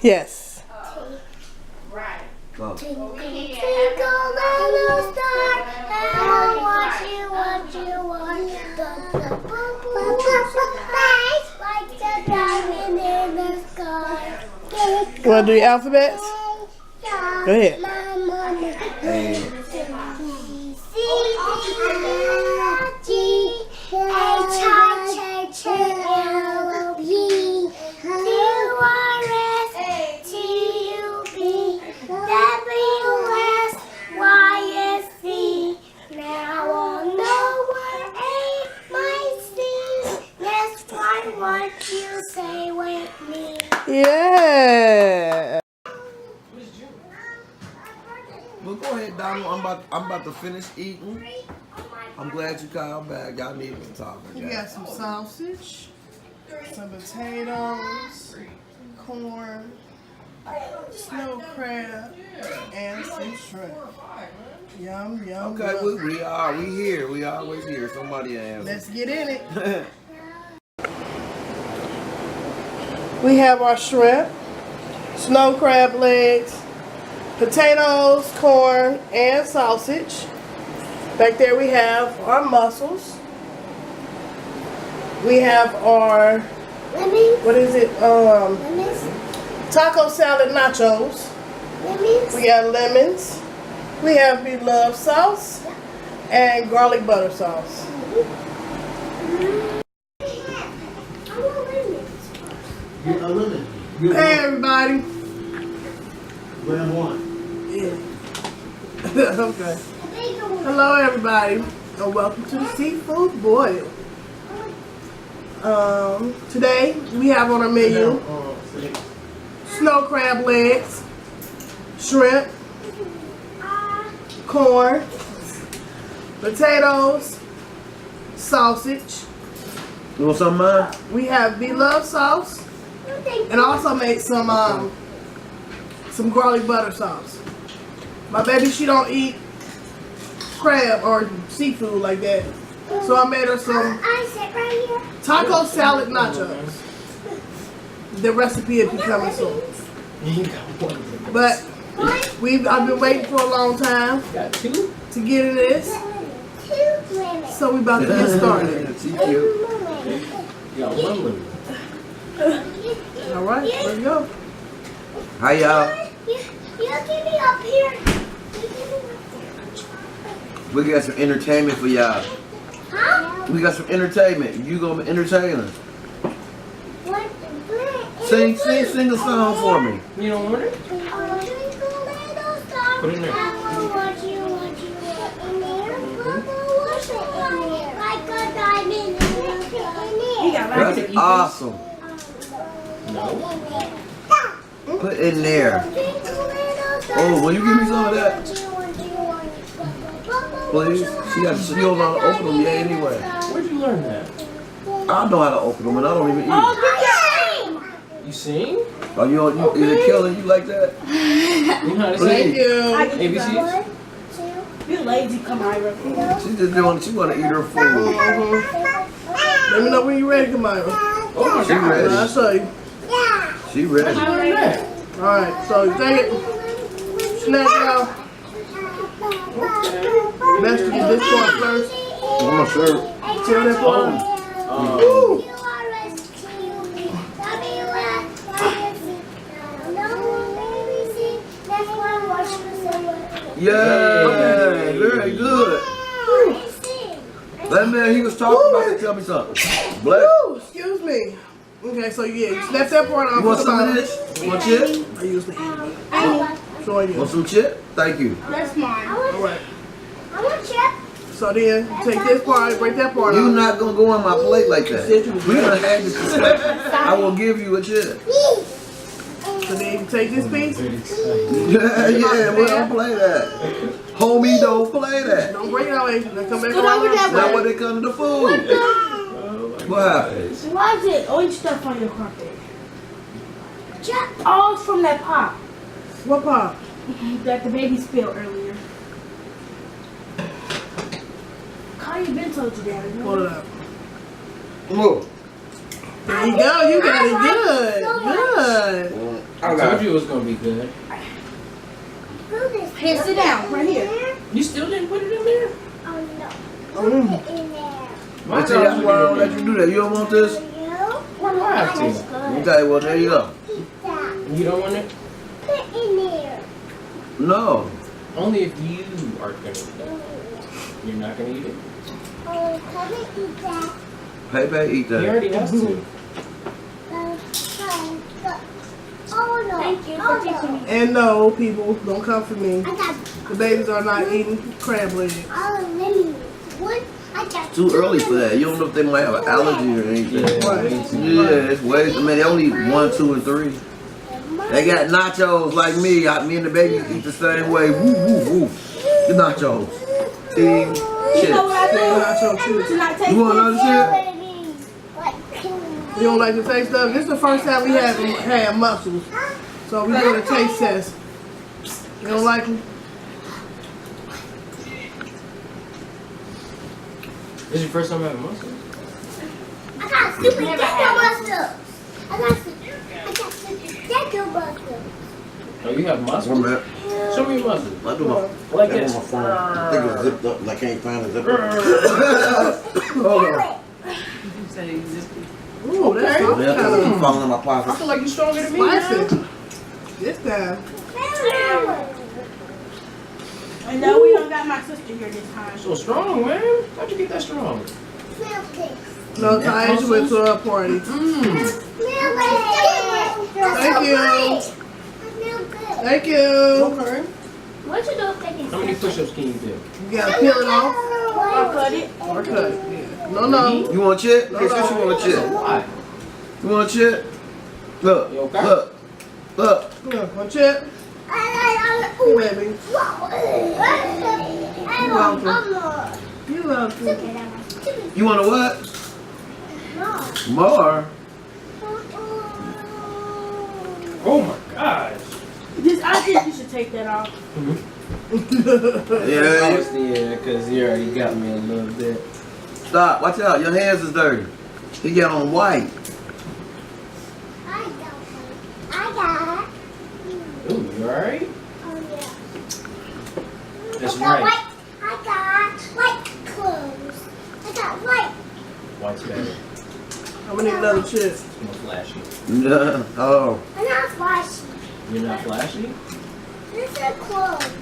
Yes. Right. Oh. Twinkle, little star, I'll watch you, watch you, watch you. Like the diamond in the sky. You want to do the alphabets? Go ahead. Hey. Yeah. Well, go ahead, Donald. I'm about to finish eating. I'm glad you called back. Y'all need me talking. We got some sausage, some potatoes, corn, snow crab, and some shrimp. Yum, yum, Okay, yum. we here. We always here. Somebody answer. Let's get in it. We have our shrimp, snow crab legs, potatoes, corn, and sausage. Back there we have our mussels. We have our, what is it? Taco salad nachos. We got lemons. We have beloved sauce and garlic butter sauce. Hey everybody. Yeah. Okay. Hello everybody, and welcome to the Seafood Boil. Today we have on our menu snow crab legs, shrimp, corn, potatoes, sausage. You want some, man? We have beloved sauce, and I also made some garlic butter sauce. My baby, she don't eat crab or seafood like that, so I made her some taco salad nachos. The recipe will be coming soon. But I've been waiting for a long time to get into this, so we about to get started. All right, let's go. Hi, y'all. You get me up here. We got some entertainment for y'all. Huh? We got some entertainment. You gonna entertain us? Sing a song for me. You don't want it? Put it in there. That's awesome. No. Put it in there. Oh, will you give me some of that? Please? She don't know how to open them yet anyway. Where'd you learn that? I know how to open them and I don't even eat them. You sing? Oh, is it killing you like that? You know how to Thank sing? you. ABCs? You lazy, Kamira. She just doing. She want to eat her food. Let me know when you're ready, Kamira. Oh my She God. ready. I'll show you. She ready. How you learn that? All right, so you take it, snap it out. Best to get this part first. I'm not sure. Tear that part. Woo. Yeah, very good. That man, he was talking about to tell me something. Bless. Woo, excuse me. Okay, so yeah, you snap that part off. You want some of this? You want chip? I usually eat it. Showing you. Want some chip? Thank you. That's mine. All right. I want chip. So then, take this part, break that part You're off. not gonna go on my plate like that. We're gonna have this. I will give you a chip. So then you take this piece. Yeah, we don't play that. Homie, don't play that. Don't break it out. Now come back over around. that Not when it comes to the food. What happened? Why is it orange stuff on your carpet? Oh, it's from that pop What pop? that the baby spilled earlier. Kaya been told you that. Pull it up. Look. There you go. You got it good. Good. I I told you it was gonna be good. Here, sit down, right here. You still didn't put it in there? Oh no. Put it in there. I tell you, that's why I don't let you do that. You don't want this? Why do I have to? Let me tell you, well, there you go. Eat that. You don't want it? Put it in there. No. Only if you are gonna eat it. You're not gonna eat it? Oh, come and eat that. Pepe, eat He that. already has to. Oh no. Thank you for teaching me. And no, people, don't come for me. I got The babies are not eating crab legs. lemon. One. I got Too early for that. You don't know if they might have an allergy or anything. Yeah. Yeah, it's way. I mean, they only eat 1, 2, and 3. They got nachos like me. Me and the baby eat the same way. Woo, woo, woo. The nachos. Team You chips. know what I Nacho do? chips. To not taste You want another shit? You don't like the taste of it? This is the first time we had mussels. So we doing a taste test. You don't like them? This is your first time having mussels? I got super gecko mussels. I got super gecko mussels. Oh, you have One mussels? minute. Show me your mussels. I do my. Like That's this. on my phone. I think it's zipped up and I can't find the zipper. Hold on. Ooh, that's Okay. Yeah, kind it's of falling in my I pocket. feel like you're stronger than me now. spicy. This time. And no, we don't got my sister here this time. So strong, man. How'd you get that strong? Smell this. No, Taisha went to a party. Mmm. Smell it. Thank you. Smell good. Thank you. Okay. What you do if they can How many push-ups can you do? You gotta peel it off or cut it? or cut it. Yeah. No. You want a chip? Yes, yes, you want a chip. Why? You want a chip? Look, You okay? look, look. Yeah, one chip. Ooh, baby. You love it. You want a what? More? Oh my gosh. I think you should take that off. Yeah. Yeah, because you already got me a little bit. Stop. Watch out. Your hands is dirty. He got on white. I got. Ooh, you alright? Oh yeah. That's I got right. white. I got white clothes. I got white. White's better. I'm gonna need another chip. It's more flashy. Yeah. Oh. I'm not flashy. You're not flashy? This is clothes.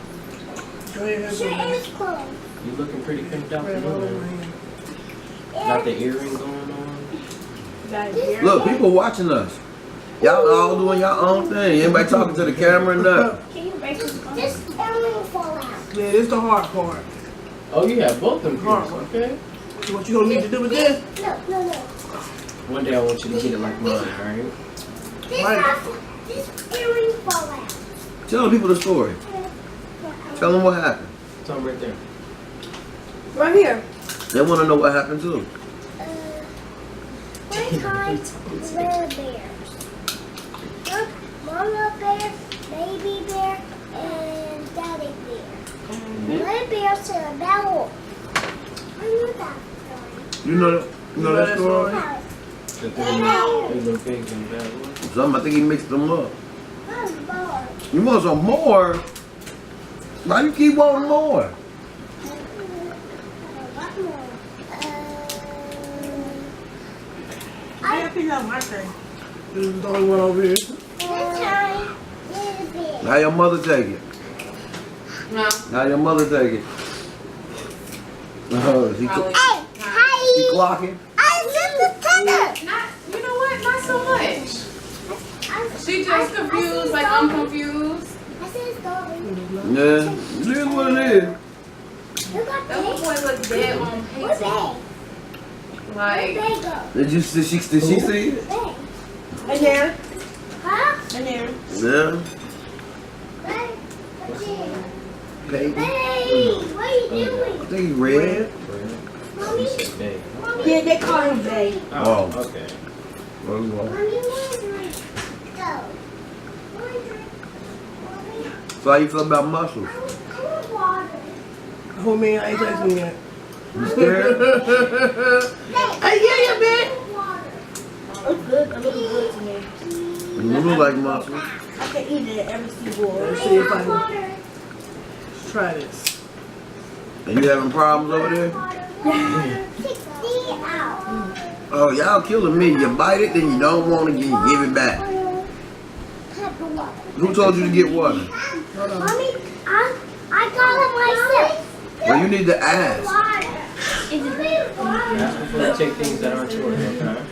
Go ahead. Sure is clothes. You looking pretty pimped out Grab for all you, over man. my hand. Got the earring going on. Got it here. Look, people watching us. Y'all all doing your own thing. Anybody talking to the camera or nothing? Can you break this one? This earring fall out. Yeah, this the hard part. Oh, you have both them Hard pieces, one. okay? So what you gonna need to do with this? No. One day I want you to get it like mine, alright? This earring fall out. Tell the people the story. Tell them what happened. Tell them right there. Right here. They want to know what happened too. One time, little bears. Mama bear, baby bear, and daddy bear. Little bear said a battle. I know that story. You know that story? How? That they little pigs and bad boys. Something, I think he mixed them up. That's bar. You want some more? Why you keep wanting more? What more? I have to on my thing. This is the only one over here. This time, little bear. How your mother take it? No. How your mother take it? Oh, she Probably. Hey, hi. clocking? I live the tether. Not, you know what? Not so much. She just confused, like I'm confused. I said story. Yeah, it is what it is. Look at That little boy look dead on Where's Payton. they? Like, Where'd they go? Did you see? Did she see it? They. And there. Huh? And there. Yeah. They. What's it? Payton. Hey, what are you I doing? think he red. Mommy? You said day. Mommy? Yeah, they call him Bay. Oh, Oh. okay. Where we going? Mommy, want to drink? Go. Want to drink? Mommy? So how you feel about muscles? I want water. Who me? I ain't tasting yet. You scared? Hey, yeah, I want water. It's good. A little good to me. look like muscle. I can eat it every seaboard. Let's see if I can try this. And you having problems over there? 60 out. Oh, y'all killing me. You bite it, then you don't want it, then you give it back. Who told you to get water? Mommy, I got it myself. Well, you need to ask. Is it Ask before you take things that aren't yours, okay?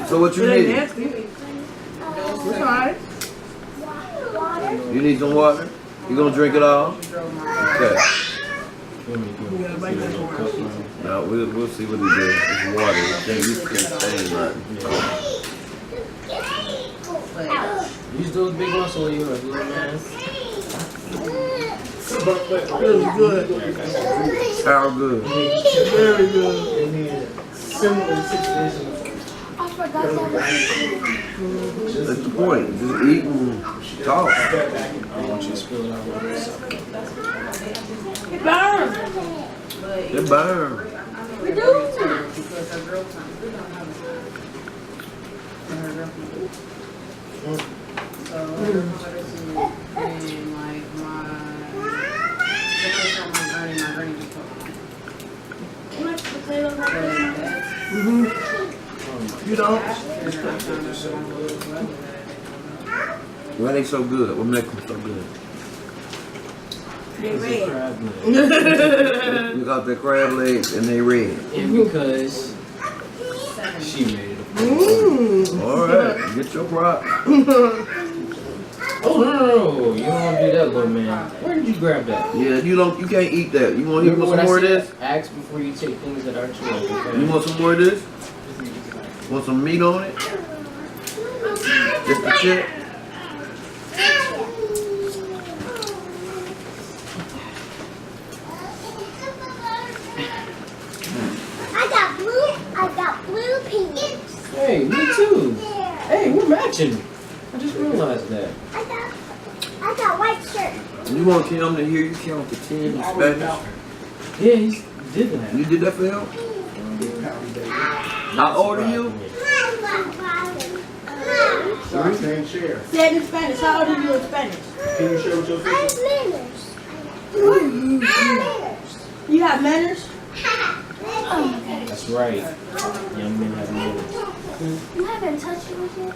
So what you It ain't need? nasty. It's alright. You need some water? You gonna drink it all? Okay. You gotta bite that one. No, we'll see what he does. It's water. You can't say nothing. Use those big ones or yours, little man. It was good. How good? Very good. I forgot that. That's the point. Just eat and talk. I want you to spill it out with yourself. It burns. It burn. We do. You don't? Why they so good? What makes them so good? They red. Crab leg. You got the crab legs and they red. And because she made it. All right, get your prop. Oh no! You don't want to do that, little man. Where did you grab that? Yeah, you can't eat that. You want Remember some what I more of said? this? Ask before you take things that aren't yours, okay? You want some more of this? Want some meat on it? Just the chip? I got blue pants. Hey, me too. Hey, we're matching. I just realized that. I got white shirt. You want him to hear you count to 10 in Spanish? Yeah, he did that. You did that for him? How old are you? Say it in Spanish. How old are you in Spanish? Can you show what your I have manners. You have manners? That's right. Young men have manners. You haven't touched yours yet?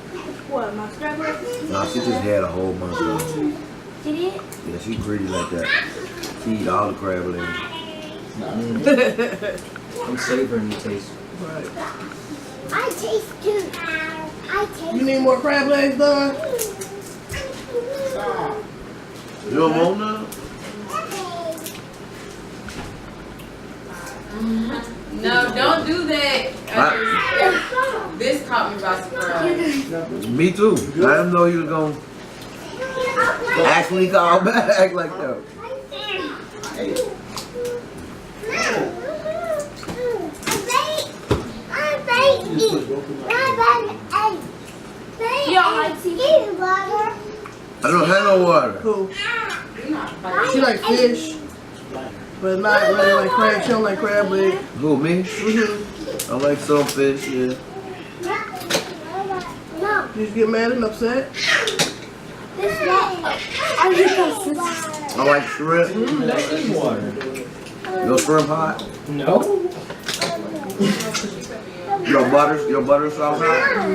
What, my scrapper? Nah, she just had a whole bunch of them. Did it? Yeah, she pretty like that. She eat all the crab legs. I'm savoring the taste. Right. I taste too. I taste. You need more crab legs done? You don't want none? No, don't do that. This caught me by surprise. Me too. I didn't know you was gonna actually call back like that. I don't have no water. Cool. She like fish, but not really like crab. She don't like crab leg. Who, me? Mm-hmm. I like some fish, yeah. Did you get mad and upset? I like shrimp. That's good water. Your shrimp hot? No. Your butter sauce hot?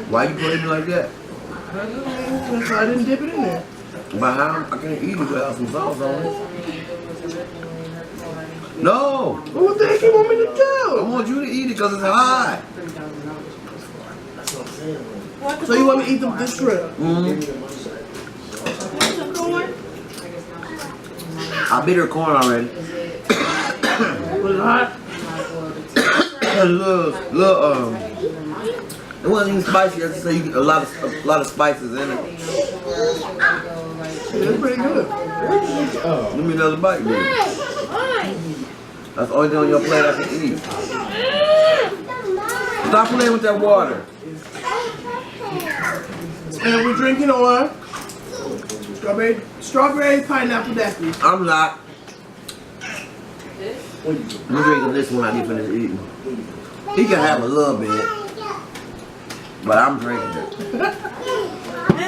Why you putting it like that? That's why I didn't dip it in there. But how? I can't eat it without some sauce on it. No! What the heck you want me to I do? want you to eat it because it's hot. So you want me to eat the shrimp? Mm-hmm. Some corn? I bit her corn already. Was it hot? It wasn't even spicy. I just say you get a lot of spices in it. It's pretty good. Oh. Give me another bite, baby. That's the only thing on your plate I can eat. Stop playing with that water. And we're drinking on strawberry pineapple daffy. I'm not. I'm drinking this one I get finished eating. He can have a little bit. But I'm drinking it.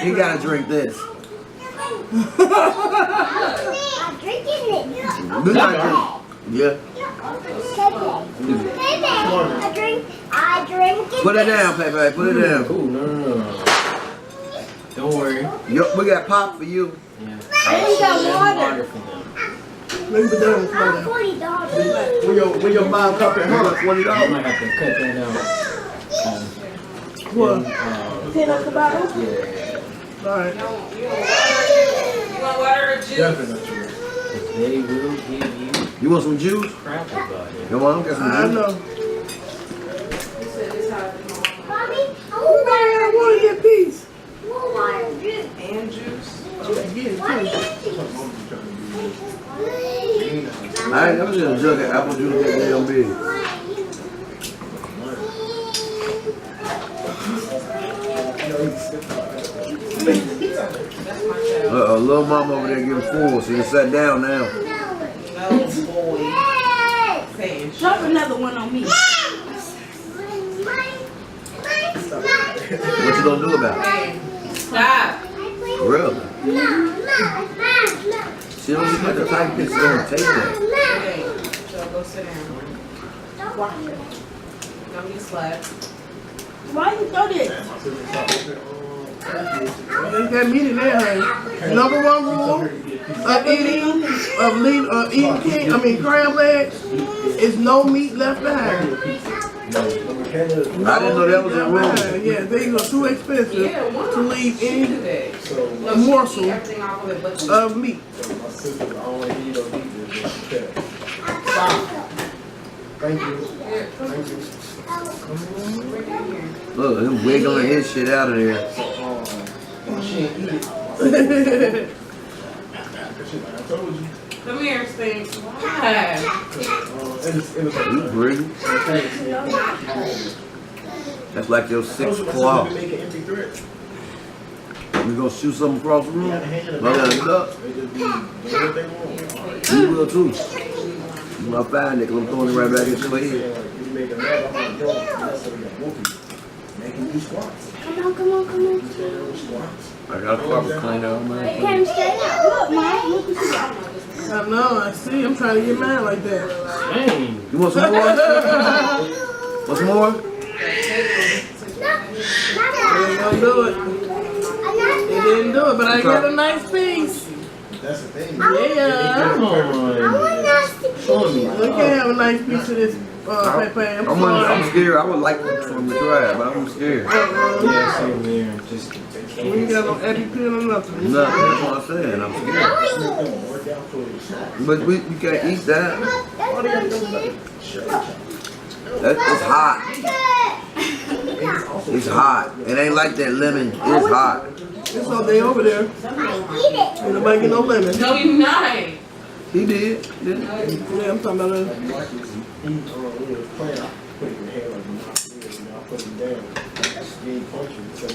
He gotta drink this. I'm drinking it. Do not drink. Yeah. I drink it. Put it down, Pepe. Put it down. Ooh, no. Don't worry. Yo, we got pop for you. Yeah. I ain't got water. For them. Leave it down. I'm $40. When your mom cup at her, $20. I might have to cut that out. What? Pin up the bottle? Yeah. Alright. You want water or juice? They will give you You want some juice? crap about it. Come on, get some I juice. know. Mommy, I I want to get peace. want water juice. And juice. Okay, get it, What too. is I ain't never seen a jug of apple juice that damn big. That's my child. Little mama over there getting full. She just sat down now. No, boy. Saying shit. Drop another one on me. What you gonna do about it? Hey, stop. Really? She don't even the type that's gonna take that. Hey, so go sit down. Don't get slapped. Why you throw this? There's that meat in there, honey. Number one rule of eating crab legs is no meat left behind. I didn't know that was a rule. Yeah, they are too expensive to leave any morsel Everything off of it, but you of meat. Thank you. Look, him wiggling his shit out of there. She ain't eat it. I told you. come here, Sphinx. Why? It was You breathing? That's like your sixth claw. Make an empty threat. You gonna shoot something across the room? Got a hand in the No, no, no. They just be doing what they want. You will too. You my fine nigga, I'm throwing it right back into your head. You make another making you squats. Come on. Squats. I got a carpet cleaner on my Come straight up. Look, Mom. Look what you got. I know, I see. I'm trying to get mine like that. Dang. You want some more? Want some more? They ain't gonna do it. They didn't do it, but I got a nice piece. That's the thing. Yeah. Come on. Show me. Look at have a nice piece of this Pepe. I'm I'm sorry. scared. I would like from the try, but I'm scared. Yeah, same here. Just We ain't got no EpiPen or nothing. No, that's what I'm saying. I'm scared. But you can't eat that. It's hot. It's hot. It ain't like that lemon. It's hot. It's all day over there. Ain't nobody get no lemon. No, you not. He did. Didn't he? Yeah, I'm talking about that.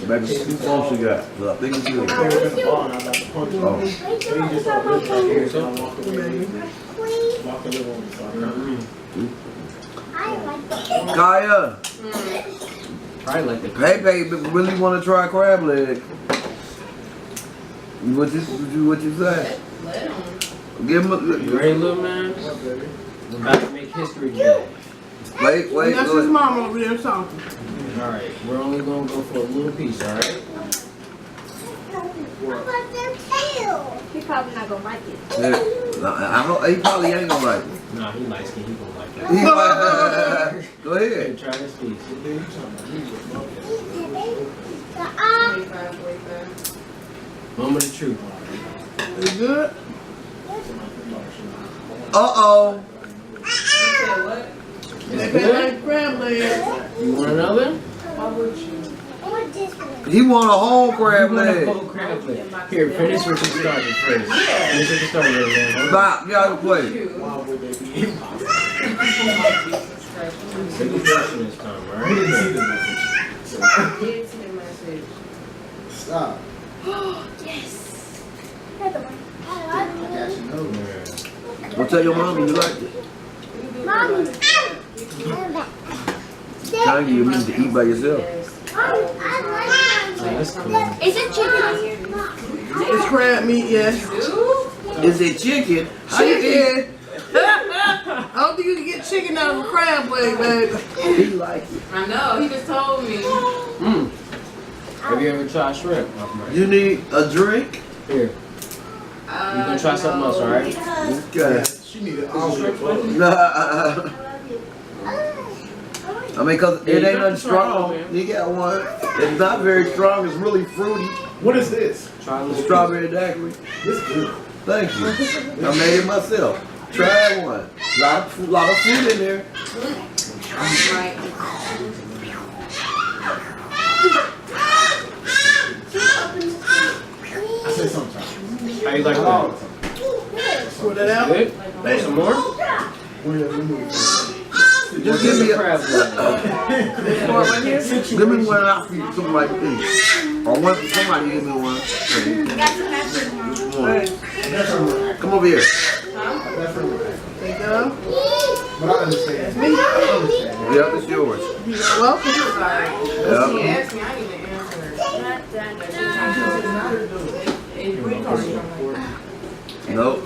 Baby, two pumps you got. So I think it's good. Kaya, Probably like the Pepe really want to try crab leg. What you say? Let him. Give him You a. ready, little man? We're about to make history today. Wait, That's his go ahead. mom over there talking. Alright, we're only gonna go for a little piece, alright? He's probably not gonna like it. Yeah. He probably ain't gonna like it. Nah, he likes it, he gonna like that. Go Hey, ahead. try this piece. 45, 45. Moment of truth. Is good? Uh-oh. You said what? It's Pepe good? like crab legs. You want another? Why would you? He want a whole crab You want a leg. whole crab leg. Here, finish what you started first. Finish what you started, little man. Stop. Get out of the play. Take a portion this time, alright? Get to the message. Stop. Yes. Another one. I got you know. Well, tell your mom you like it. Mommy. Trying you mean to eat by yourself. That's cool. Is it chicken? It's crab meat, yes. Is it chicken? How you eat? Chicken. I don't think you can get chicken out of a crab leg, baby. He like it. I know, he just told me. Have you ever tried shrimp? You need a drink? Here. You can try something else, alright? Okay. She needed all the Nah. I mean, cause Yeah, it you ain't got nothing to try it, strong. man. You got one. It's not very strong. It's really fruity. What is this? Try a little Strawberry daiquiri. This good. Thank you. I made it myself. Try one. Lot of food in there. Right. I say sometimes. How you like that? Pour that out. Good? Want some more? Just give me a crab leg. Pour it right here. give me one out for you, something like this. Or one for somebody give me one. Come over here. There you go. But I understand. Me. Yep, it's yours. You're welcome. She Yep. asked me, I need to answer. Nope.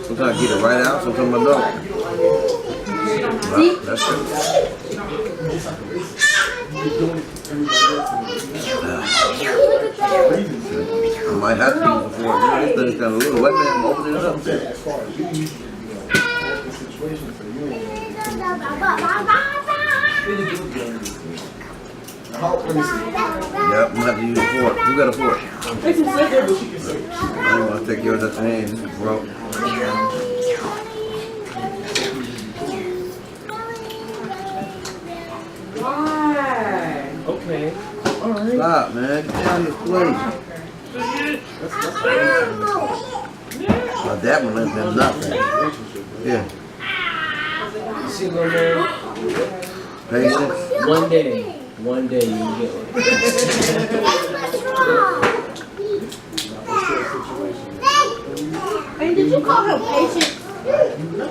Sometimes I get it right out, sometimes I don't. Right, that's it. I might have to use it for it. This thing's kind of little. Wait a minute, I'm opening it up. As far as you usually that's the situation, so you ain't. Let me see. Yep, I'm gonna have to use a fork. Who got a fork? I don't want to take yours at the hand. This is broke. Why? Okay. Stop, man. Get down here, please. Now that one ain't been nothing. Yeah. See, little man, Patience. one day you will get one. And did you call her patient? No.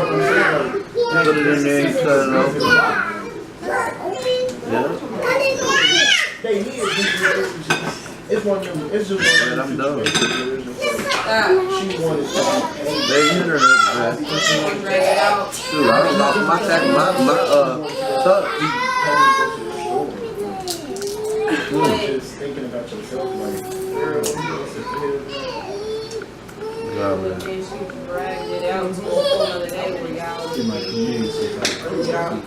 Put it in there and cut it off. Yeah. It's one of them. It's just one Man, of I'm them. done. Stop. She wanted to. They internet, man. Drag it out. Dude, I don't lost my touch. Just thinking about yourself, like, girl, you gonna sit there. Yeah, And man. then she dragged it out to another day where y'all In my community, y'all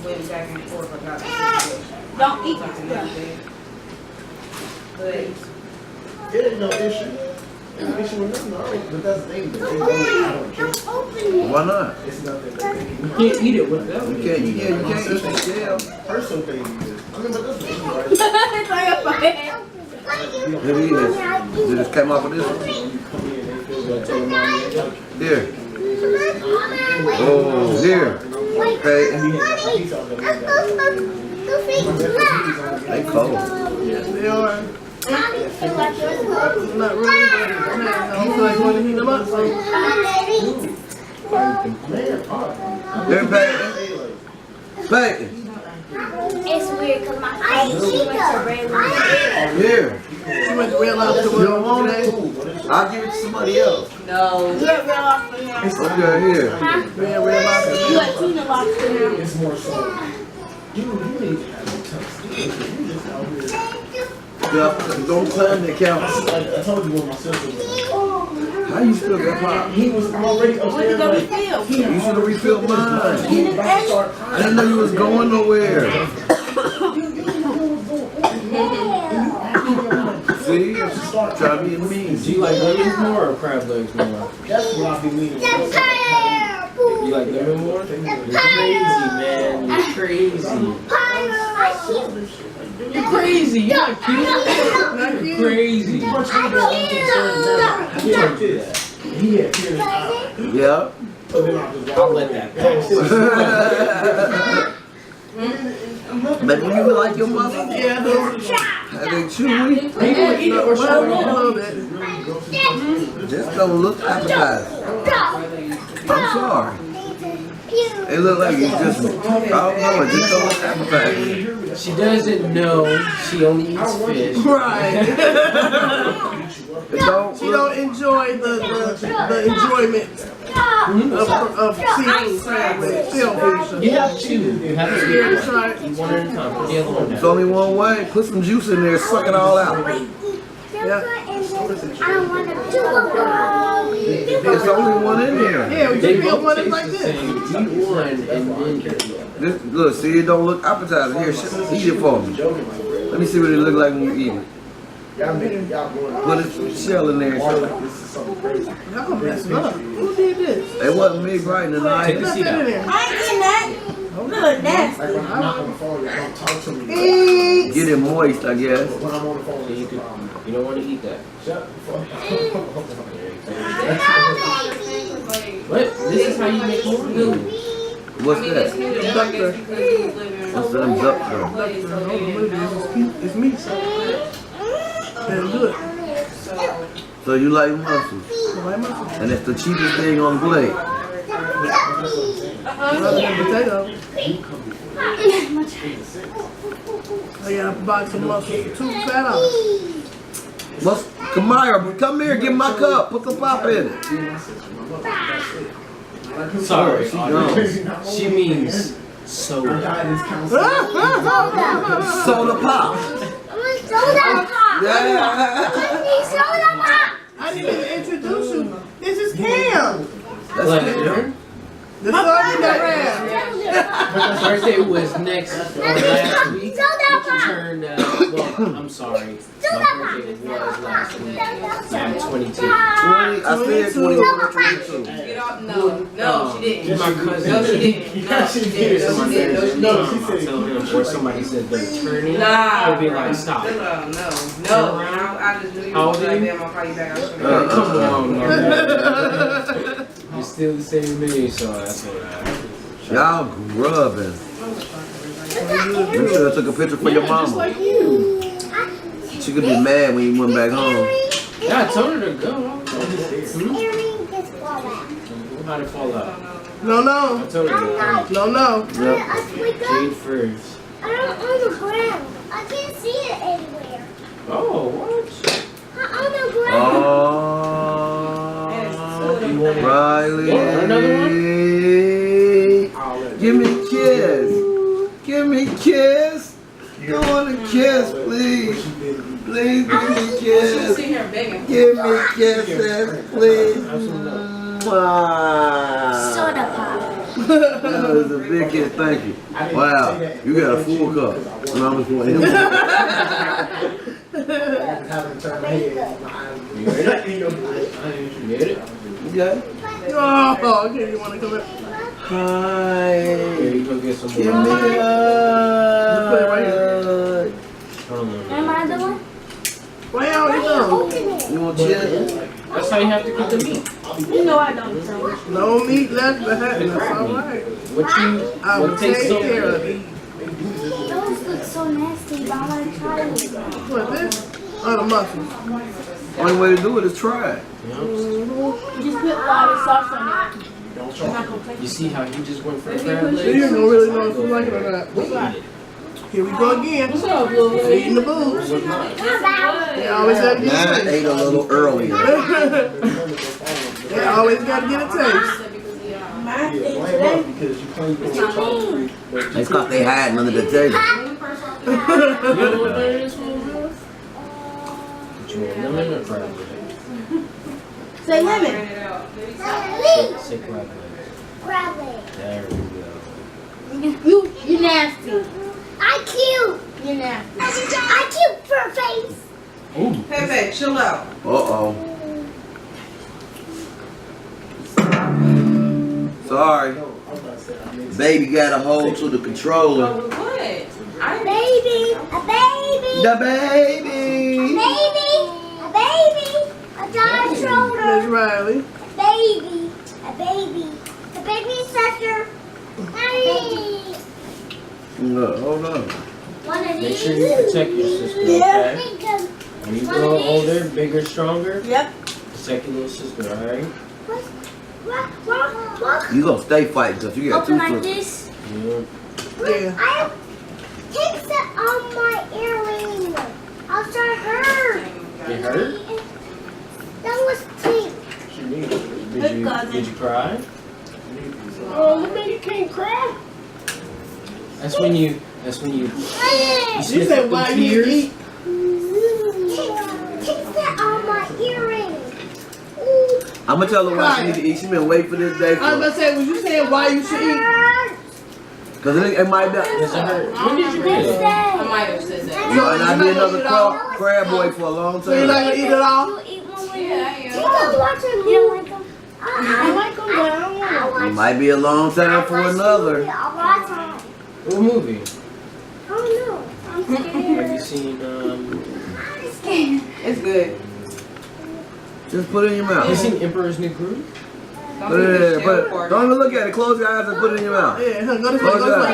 went back and forth about the situation. Don't eat Something it. like that. But It ain't no issue. It's an issue with nothing, alright. But that's the thing. But they know I don't care. Why not? It's nothing that they you can't eat it with them. You can't eat the shell. personal thing is. I mean, but that's the thing, right? Let me eat this. Did this come off of this one? When you come in, they feel like telling mommy they like it. Here. Oh, here. Okay. They cold. Yes, they are. Not really, but I don't feel like going to heat them up. So. Here, Payton. Payton. It's weird because my face went to red line. Here. She went to Red Lobster You don't want today. it? I'll give it to somebody else. no. Okay, here. Red Lobster. You got tuna lobster now. It's more so. You need to have a tough skin. You just out here. Yeah, don't climb the couch. I told you what my sister was. How you still got pop? He was already What you upstairs. gonna Like, feel? You should have refilled mine. he was about to start I crying. didn't know you was going nowhere. See? Try to be mean. Do you like lemons more or crab legs more? That's what I be meaning. You like lemon more? You're crazy, man. You're crazy. You're crazy. You're not cute. You're crazy. He had tears in his eyes. Yeah. So then I just I'll let that pass. But do you like your mother? Yeah, I do. Are they chewy? Eat it or shove it a little bit. Just don't look appetizing. I'm sorry. It look like it's just, I don't know, it just don't look appetizing. She doesn't know she only eats fish. Right. It don't She don't enjoy the enjoyment of seeing crab and shellfish. You have two. You have to Scared to try it. one at a time. Put the other one It's down. only one way. Put some juice in there, suck it all out. There's only one in there. Yeah, we They just feel both one taste like the this. same. Eat one and then get the other. This, look, see, it don't look appetizing. Here, eat it for me. Let me see what it look like when you eat it. Y'all making y'all going. Put a shell in there and show it. This is something crazy. Y'all gonna mess it up. Who did this? It wasn't me brighten the Take night. the Put seat that in out. there. I ain't getting that. Look nasty. Like when I'm not on the phone, y'all don't talk to me. Get it moist, I guess. But when I'm on the phone, So you don't want to eat that. shut the fuck What? This is how you make more noodles. What's that? What's them duck though? It's meat. That's good. So you like mussels. And it's the cheapest thing on the plate. Rather than potato. I got a box of mussels for $2 Kamaya, come here, give my cup. Put some pop in it. Sorry, She she means soda. Soda pop. Yeah. I didn't even introduce you. This is Cam. That's Like, good. The son in the ram. Birthday was next or last week. She turned, well, I'm sorry. My birthday was last week. I'm 22. 20, I said 21 or 22. Get off. No, she didn't. My cousin. No, she didn't. No, she didn't. No, she didn't. No, she didn't. I tell him, or somebody said they're turning. Nah. I'll be like, stop. No. I just knew you How was old are like, you? damn, I'll call you back. I'll show you. Come on, man. You're still the same as me, so that's what Y'all grubbing. You should have took a picture for your mama. like you. She could be mad when you went back home. Yeah, I told her to go. How'd it fall out? No. I told her to go. No. Jade first. I don't on the ground. I can't see it anywhere. Oh, what? On the ground. Oh, You want it? Riley. Another one? Give me a kiss. Give me a kiss. I want a kiss, please. Please give me a She's kiss. sitting here begging. Give me kisses, please. Soda pop. That was a big kiss, thank you. Wow, you got a full cup. And I'm just playing. having to turn my head. You ready? You get it? Okay. Oh, okay, you want to come in? Hi. Here, you go get some Give me more. a hug. Hold on. Am I the one? Why y'all eat them? Open it. You want chips? That's how you have to cook the meat. You know I don't. So. No meat left behind. That's all right. What I will take tastes so care of good? it. Those look so nasty, but I want to try it. What, this? Oh, the mussels. Only way to do it is try it. Just put a lot of sauce on it. You see how he just went for crab So you legs? ain't gonna really know if you like it or not. Here we go again. What's up, little lady? Feeding the boobs. They always gotta get a Mine taste. ate a little earlier. They always gotta get a taste. Mine Yeah, is why today. not? Because you claim to They thought they hiding under the table. You know what that is, man? But you want lemon or crab legs? Say lemon. Say crab legs. Grab it. There we You nasty. I cute. You nasty. I cute for a face. go. Ooh. Pepe, chill out. Uh-oh. Sorry. Baby got a hold to the controller. What? Baby. A baby. The baby. Baby. A baby. A dog Miss shoulder. Riley. Baby. A baby. A baby sister. Baby. Look, hold on. One of Make these. sure you protect your sister, okay? When you grow older, bigger, stronger, Yep. protect your little sister, alright? What? You gonna stay fighting because you got Open two like sisters. this. Yeah. I have takes it on my earring. I'll start hurt. It hurt? That was pink. She needs it. Did you cry? Oh, look at you can't cry. That's when you You sniff said up why them you tears. eat. Takes it on my earring. I'm gonna tell her why she need to eat. She been waiting for this day I was gonna for. say, was you saying why you should eat? Cause it might be. Does it hurt? When did you get it? I might have said that. You might not be another crab boy for a long So you're not time. gonna eat it all? You eat one with Yeah, I You am. don't watch them. You don't like them? I like them, but I don't want them. It might be a long time for another. A lot of time. What movie? I don't know. I'm Have scared. you seen I'm scared. It's good. Just put it in your Have you mouth. seen Emperor's New Groove? Put it in there. Don't even look at it. Close your eyes and put it in your mouth. Yeah, go this way, go this way.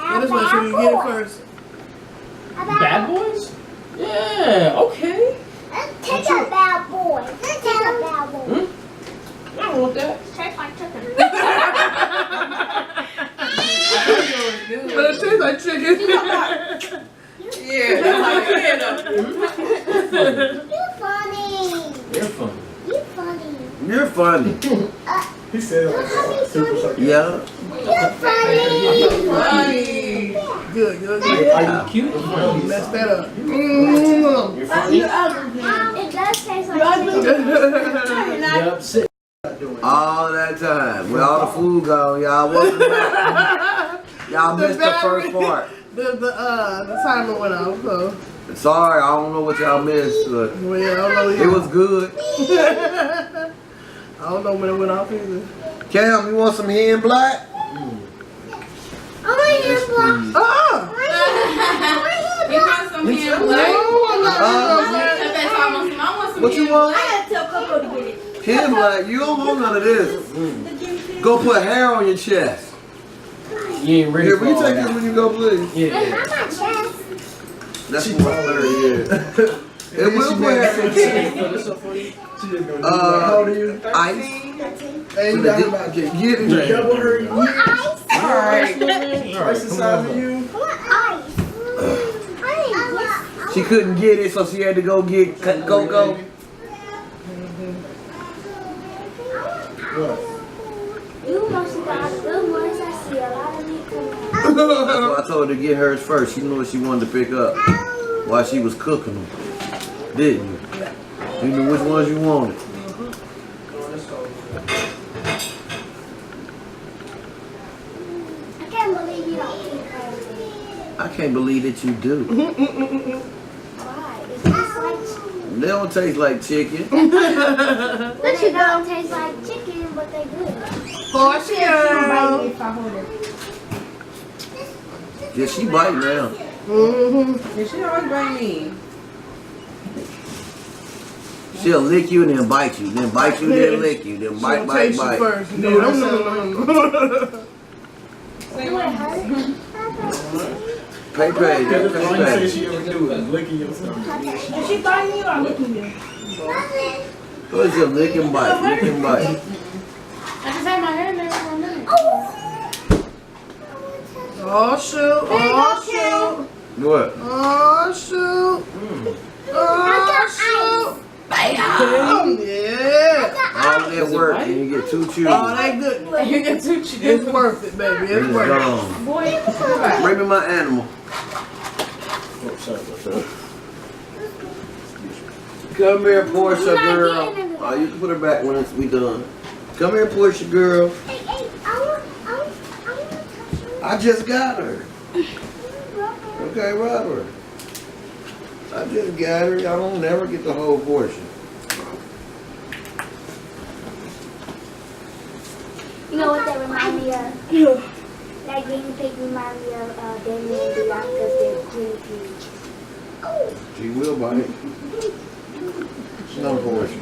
Go this way so you get it first. Bad Boys? Yeah, okay. Let's take a bad boy. Let's take a bad boy. I don't want that. Tastes like chicken. But it tastes like chicken. Yeah, that's like You're funny. They're fun. You're funny. You're funny. He said it like super sarcastic. Yeah. You're funny. funny. Good, good, Are good. you cute or funny? Mess that up. You're funny? It does taste like chicken. Yep, sit. All that time. With all the food gone, y'all wasn't back. Y'all missed the first part. The timer went off, so. Sorry, I don't know what y'all missed, but Well, yeah, I don't know it either. was good. I don't know when it went off either. Cam, you want some hen black? I want your block. You want some hand black? What you want? I had to tell Coco to get it. Hen black? You don't want none of this. Go put hair on your chest. You ain't ready Here, for will you all take this that. when you go, please? Yeah. How much chest? That's what my 30 is. It will put hair on your chest. Put this up for you. She just gonna do how old are you? Ice. Hey, you got about to get it. Double her. I want ice. Alright. Twice the size of you. I want ice. She couldn't get it, so she had to go get cocoa. What? You must have got good ones. I see a lot of me coming. That's why I told her to get hers first. She knew what she wanted to pick up while she was cooking them. Didn't you? You knew which ones you wanted. I can't believe you don't eat crazy. I can't believe that you do. Why? It tastes like chicken. They don't taste like chicken. But they don't taste like chicken, but they good. Portia. If I hold it. Yeah, she bite now. Mm-hmm. You should always bring me. She'll lick you and then bite you. Then bite you, then lick you. Then bite, She'll bite, taste you bite. first. No, that's Do it hurt? Pay, pay. That's all you say Pay, she ever do is licking your stomach. Is she biting you or licking you? What is your lick and bite? Lick and bite. I just had my hair there for a minute. Oh, shoot. Oh, shoot. What? Oh, shoot. Oh, shoot. Bam. Yeah. All that work and you get two chews. Oh, that good. You get too cheap. It's worth it, baby. It's It's worth it. gone. Bring me my animal. Oh, sorry, what's up? Come here, Portia girl. Oh, you can put her back when we done. Come here, Portia girl. Hey, I want to touch you. I just got her. Okay, rub her. I just got her. I don't never get the whole portion. You know what that remind me of? That guinea pig remind me of Damien and Bianca's guinea pig. She will bite. No portion.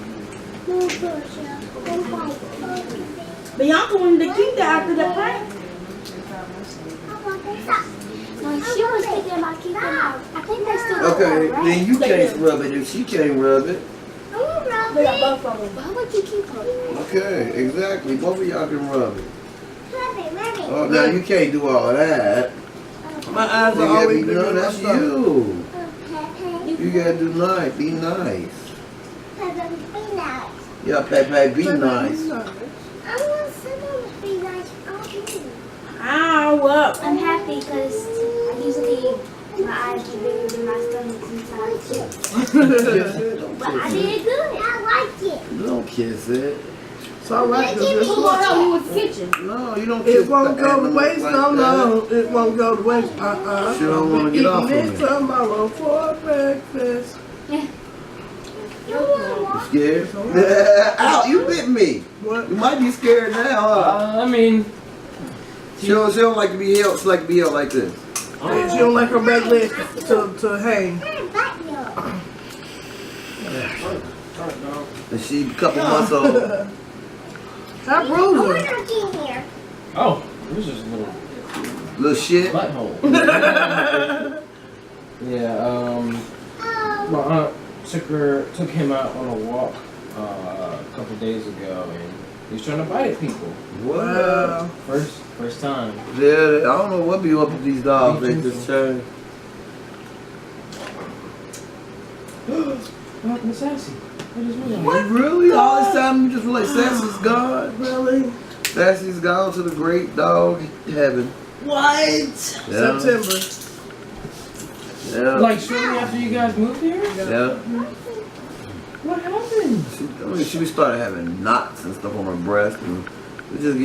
No, Portia. Don't bite. Bianca wanted to keep that after the prank. No, she was thinking about keeping out. I think they still Okay, then you can't rub it if she can't rub it. I want to rub They got both of them. How about you keep it? Okay, exactly. Both of y'all can rub it. Rub it. Oh, now you can't do all of that. My eyes You are gotta always be, bigger no, than that's my stomach. you. Pepe. You gotta do nice. Be nice. Pepe, be nice. Yeah, Pepe, be nice. I want someone to be nice. I'll do. Ow, what? I'm happy because usually my eyes are bigger than my stomach sometimes. But I did good. I like it. Don't kiss it. It's alright, cause it's Come on out, you was kitchen. No, you don't kiss it won't the go to animals waste, like no, that. no. It won't go to waste. She don't wanna get off of Eating me. it tomorrow for breakfast. You want You scared? Ow, you bit me. What? You might be scared now, huh? I mean, She don't like to be held. She like to be held like this. She don't like her back leg to hang. And she a couple months old. How We're bruiser? not in here. oh, it was just a little Little shit. butthole. Yeah, my aunt took him out on a walk a couple days ago, and he was trying to bite at people. Wow. First time. Yeah, I don't know what be up with these dogs. They just turn. What happened to Sassy? I just realized. What? Really? All this time you just like Sassy's gone? Really? Sassy's gone to the great dog heaven. What? Yeah. September. Yeah. Like shortly after you guys moved here? Yeah. What happened? She started having knots and stuff on her breast, and it was just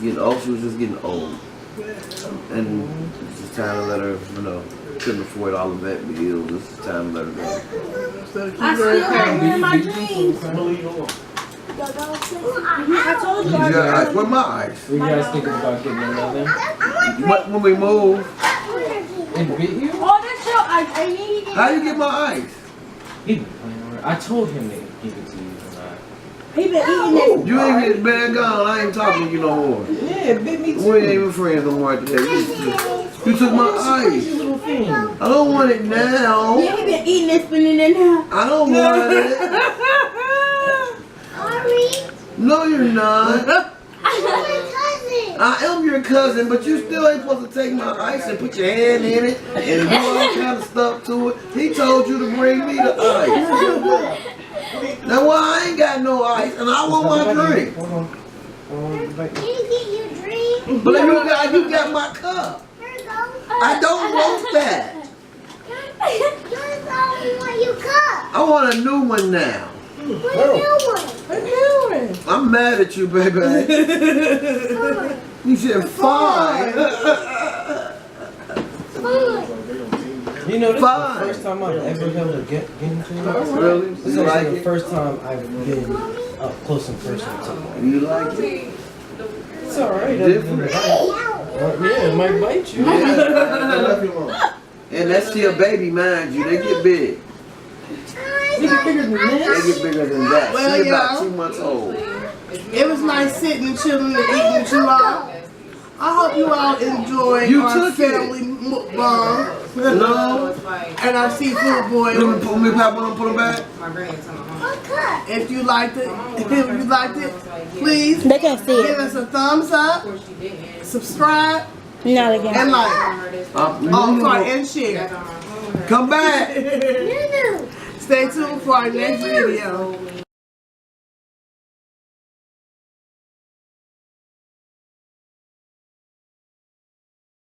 getting old. She was just getting old, and it's just time to let her, couldn't afford all of that bills. It's just time to let her go. Instead of keep I her still in have pain. her in my dreams. I'm gonna leave you alone. I told you. You got ice? Where my ice? Were you guys thinking about getting another? When we move, It bit you? Oh, that's your ice. I need it. how you get my ice? He been playing around. I told him to give it to you tonight. He been eating this. You ain't get bad gone. I ain't talking to you no more. Yeah, it bit me We ain't even friends no more after that. You took my ice. little thing. I don't want it now. Yeah, he been eating this, spinning it now. I don't want it. Ari, No, you're not. I'm my cousin. I am your cousin, but you still ain't supposed to take my ice and put your hand in it and do all kind of stuff to it. He told you to bring me the ice. Now, well, I ain't got no ice, and I want my drink. Hold on. Did you get your drink? But you got my cup. Here you go. I don't want that. Here's all we want you cup. I want a new one now. What are you doing? What you doing? I'm mad at you, baby. You said fine. You know, this Fine. is the first time I've ever held a get into it. Really? This is You like actually the it? first time I've been up close and personal to one. You like it? It's alright. Different. Yeah, it might bite you. I left you alone. And that's still baby, mind you. They get big. You get bigger than They this. get bigger than that. Well, She about yeah. 2 months old. It was nice sitting and chilling and eating with you all. I hope you all enjoyed You our took it. family mukbang No. and our seafood boil. Let me pop one and put them back. My granny told me, What cup? If you liked it, please They can't see give us a thumbs up, of course she didn't. subscribe, Not again. and like. Oh, sorry, and That's share. on my phone. Come back. Nunu. Stay tuned for our next video.